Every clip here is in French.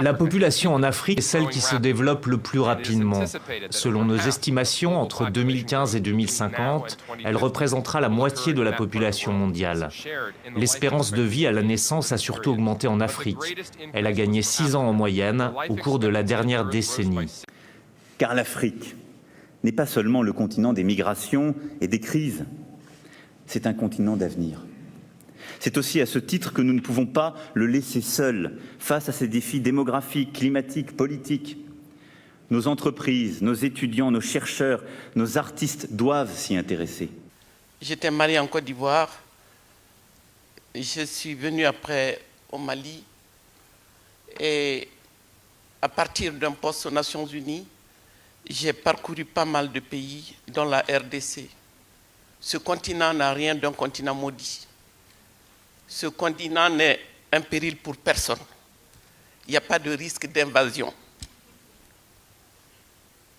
La population en Afrique est celle qui se développe le plus rapidement. Selon nos estimations, entre 2015 et 2050, elle représentera la moitié de la population mondiale. L'espérance de vie à la naissance a surtout augmenté en Afrique. Elle a gagné 6 ans en moyenne au cours de la dernière décennie. Car l'Afrique n'est pas seulement le continent des migrations et des crises, c'est un continent d'avenir. C'est aussi à ce titre que nous ne pouvons pas le laisser seul face à ces défis démographiques, climatiques, politiques. Nos entreprises, nos étudiants, nos chercheurs, nos artistes doivent s'y intéresser. J'étais marié en Côte d'Ivoire. Je suis venu après au Mali. Et à partir d'un poste aux Nations Unies, j'ai parcouru pas mal de pays, dont la RDC. Ce continent n'a rien d'un continent maudit. Ce continent n'est un péril pour personne. Il n'y a pas de risque d'invasion.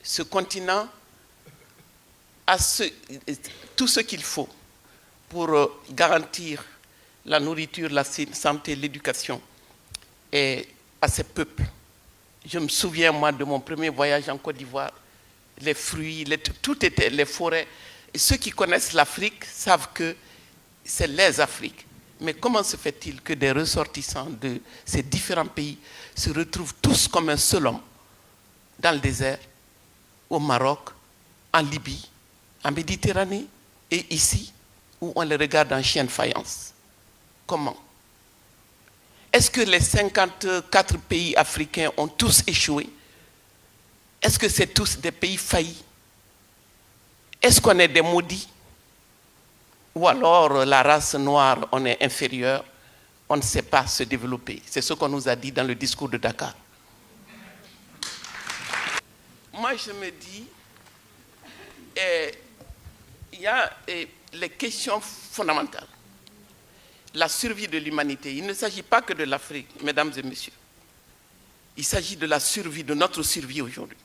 Ce continent a tout ce qu'il faut pour garantir la nourriture, la santé, l'éducation et à ses peuples. Je me souviens, moi, de mon premier voyage en Côte d'Ivoire, les fruits, tout était, les forêts. Et ceux qui connaissent l'Afrique savent que c'est les Afriques. Mais comment se fait-il que des ressortissants de ces différents pays se retrouvent tous comme un seul homme dans le désert, au Maroc, en Libye, en Méditerranée et ici, où on les regarde en chien de faïence? Comment? Est-ce que les 54 pays africains ont tous échoué? Est-ce que c'est tous des pays faillis? Est-ce qu'on est des maudits? Ou alors la race noire, on est inférieur, on ne sait pas se développer. C'est ce qu'on nous a dit dans le discours de Dakar. Moi, je me dis, il y a les questions fondamentales. La survie de l'humanité. Il ne s'agit pas que de l'Afrique, mesdames et messieurs. Il s'agit de la survie, de notre survie aujourd'hui.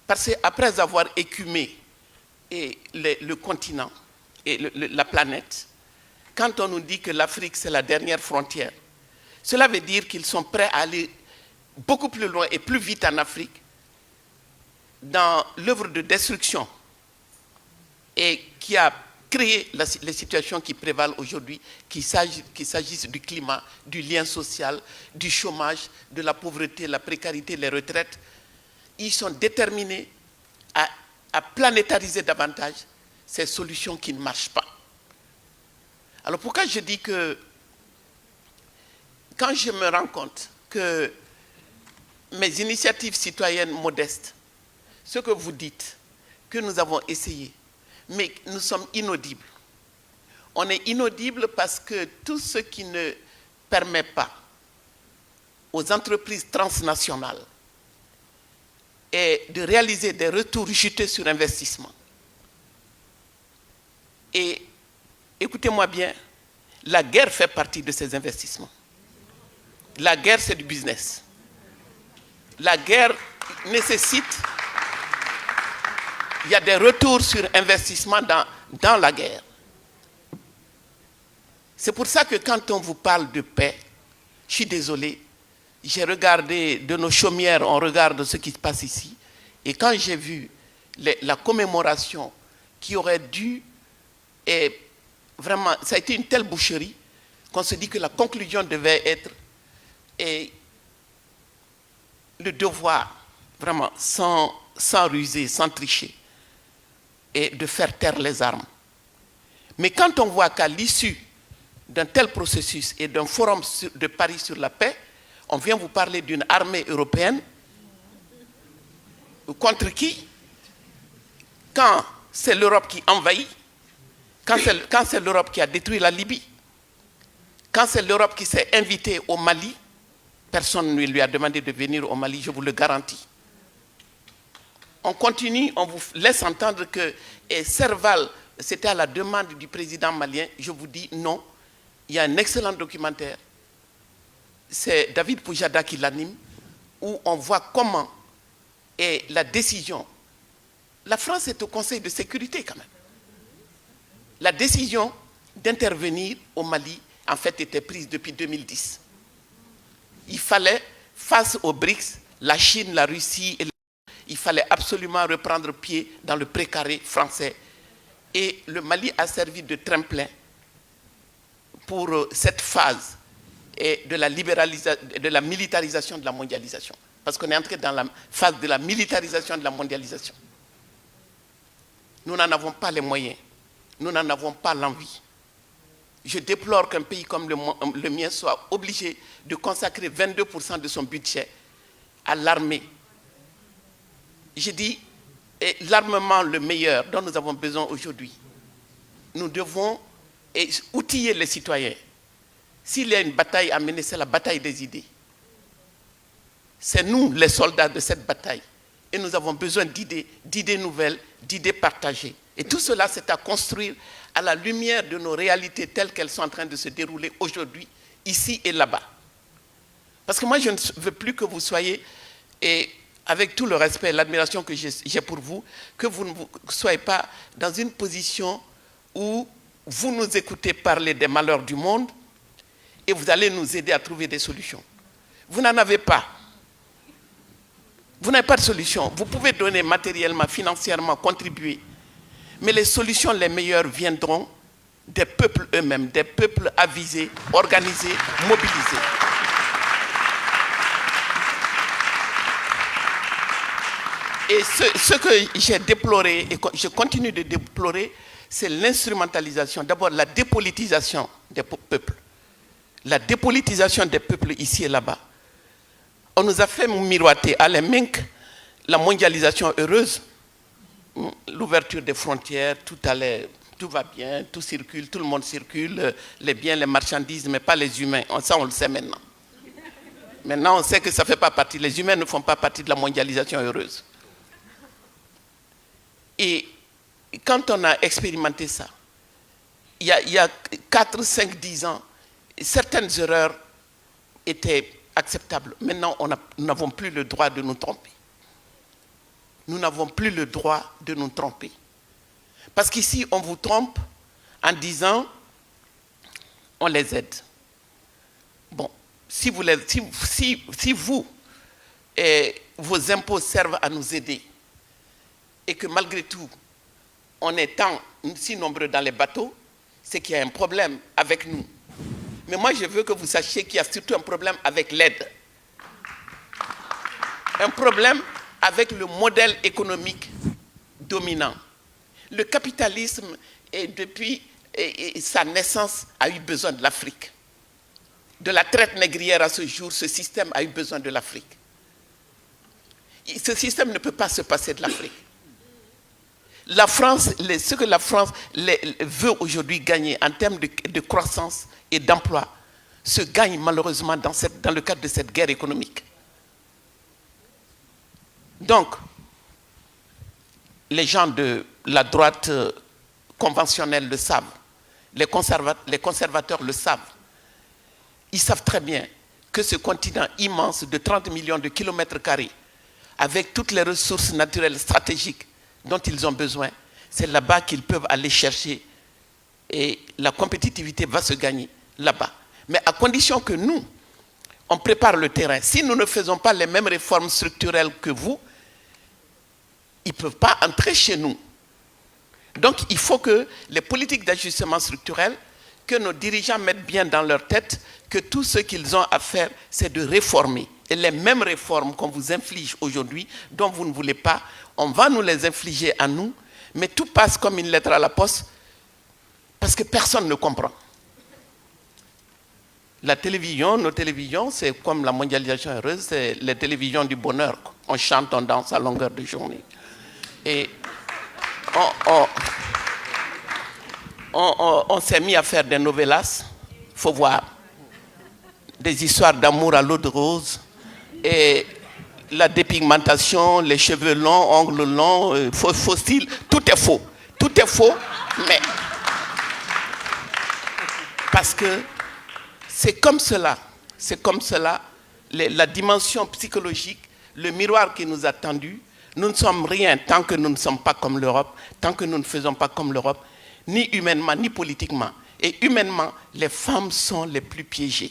Parce qu'après avoir écumé le continent, et la planète, quand on nous dit que l'Afrique c'est la dernière frontière, cela veut dire qu'ils sont prêts à aller beaucoup plus loin et plus vite en Afrique dans l'œuvre de destruction et qui a créé les situations qui prévalent aujourd'hui, qu'il s'agisse du climat, du lien social, du chômage, de la pauvreté, la précarité, les retraites. Ils sont déterminés à planétariser davantage ces solutions qui ne marchent pas. Alors pourquoi je dis que quand je me rends compte que mes initiatives citoyennes modestes, ce que vous dites, que nous avons essayé, mais nous sommes inaudibles. On est inaudibles parce que tout ce qui ne permet pas aux entreprises transnationales est de réaliser des retours jutés sur investissement. Et écoutez-moi bien, la guerre fait partie de ces investissements. La guerre, c'est du business. La guerre nécessite, il y a des retours sur investissement dans la guerre. C'est pour ça que quand on vous parle de paix, je suis désolé, j'ai regardé de nos chaumières, on regarde ce qui se passe ici, et quand j'ai vu la commémoration qui aurait dû, et vraiment, ça a été une telle boucherie qu'on se dit que la conclusion devait être le devoir, vraiment, sans ruser, sans tricher, et de faire taire les armes. Mais quand on voit qu'à l'issue d'un tel processus et d'un forum de Paris sur la paix, on vient vous parler d'une armée européenne contre qui? Quand c'est l'Europe qui envahit, quand c'est l'Europe qui a détruit la Libye, quand c'est l'Europe qui s'est invitée au Mali, personne ne lui a demandé de venir au Mali, je vous le garantis. On continue, on vous laisse entendre que Serval, c'était à la demande du président malien, je vous dis non. Il y a un excellent documentaire, c'est David Poujada qui l'anime, où on voit comment est la décision. La France est au Conseil de sécurité quand même. La décision d'intervenir au Mali, en fait, était prise depuis 2010. Il fallait, face aux BRICS, la Chine, la Russie, il fallait absolument reprendre pied dans le précaré français. Et le Mali a servi de tremplin pour cette phase de la militarisation de la mondialisation. Parce qu'on est entré dans la phase de la militarisation de la mondialisation. Nous n'en avons pas les moyens. Nous n'en avons pas l'envie. Je déplore qu'un pays comme le mien soit obligé de consacrer 22% de son budget à l'armée. Je dis, l'armement le meilleur dont nous avons besoin aujourd'hui. Nous devons outiller les citoyens. S'il y a une bataille à mener, c'est la bataille des idées. C'est nous, les soldats de cette bataille. Et nous avons besoin d'idées nouvelles, d'idées partagées. Et tout cela, c'est à construire à la lumière de nos réalités telles qu'elles sont en train de se dérouler aujourd'hui, ici et là-bas. Parce que moi, je ne veux plus que vous soyez, et avec tout le respect et l'admiration que j'ai pour vous, que vous ne soyez pas dans une position où vous nous écoutez parler des malheurs du monde et vous allez nous aider à trouver des solutions. Vous n'en avez pas. Vous n'avez pas de solution. Vous pouvez donner matériellement, financièrement, contribuer. Mais les solutions les meilleures viendront des peuples eux-mêmes, des peuples avisés, organisés, mobilisés. Et ce que j'ai déploré, et je continue de déplorer, c'est l'instrumentalisation, d'abord la dépolitisation des peuples. La dépolitisation des peuples ici et là-bas. On nous a fait miroiter à la Mink la mondialisation heureuse, l'ouverture des frontières, tout va bien, tout circule, tout le monde circule, les biens, les marchandises, mais pas les humains. Ça, on le sait maintenant. Maintenant, on sait que ça ne fait pas partie, les humains ne font pas partie de la mondialisation heureuse. Et quand on a expérimenté ça, il y a 4, 5, 10 ans, certaines erreurs étaient acceptables. Maintenant, nous n'avons plus le droit de nous tromper. Nous n'avons plus le droit de nous tromper. Parce qu'ici, on vous trompe en disant, on les aide. Bon, si vous vos impôts servent à nous aider, et que malgré tout, on est si nombreux dans les bateaux, c'est qu'il y a un problème avec nous. Mais moi, je veux que vous sachiez qu'il y a surtout un problème avec l'aide. Un problème avec le modèle économique dominant. Le capitalisme, depuis sa naissance, a eu besoin de l'Afrique. De la traite négrière à ce jour, ce système a eu besoin de l'Afrique. Ce système ne peut pas se passer de l'Afrique. La France, ce que la France veut aujourd'hui gagner en termes de croissance et d'emploi, se gagne malheureusement dans le cadre de cette guerre économique. Donc, les gens de la droite conventionnelle le savent, les conservateurs le savent. Ils savent très bien que ce continent immense de 30 millions de kilomètres carrés, avec toutes les ressources naturelles stratégiques dont ils ont besoin, c'est là-bas qu'ils peuvent aller chercher et la compétitivité va se gagner là-bas. Mais à condition que nous, on prépare le terrain. Si nous ne faisons pas les mêmes réformes structurelles que vous, ils ne peuvent pas entrer chez nous. Donc il faut que les politiques d'ajustement structurel, que nos dirigeants mettent bien dans leur tête que tout ce qu'ils ont à faire, c'est de réformer. Et les mêmes réformes qu'on vous inflige aujourd'hui, dont vous ne voulez pas, on va nous les infliger à nous, mais tout passe comme une lettre à la poste, parce que personne ne comprend. La télévision, nos télévisions, c'est comme la mondialisation heureuse, c'est les télévisions du bonheur. On chante, on danse à longueur de journée. Et on s'est mis à faire des novellas, il faut voir, des histoires d'amour à l'eau de rose, et la dépigmentation, les cheveux longs, ongles longs, faux style, tout est faux. Tout est faux, mais parce que c'est comme cela, la dimension psychologique, le miroir qui nous a tendu. Nous ne sommes rien tant que nous ne sommes pas comme l'Europe, tant que nous ne faisons pas comme l'Europe, ni humainement, ni politiquement. Et humainement, les femmes sont les plus piégées.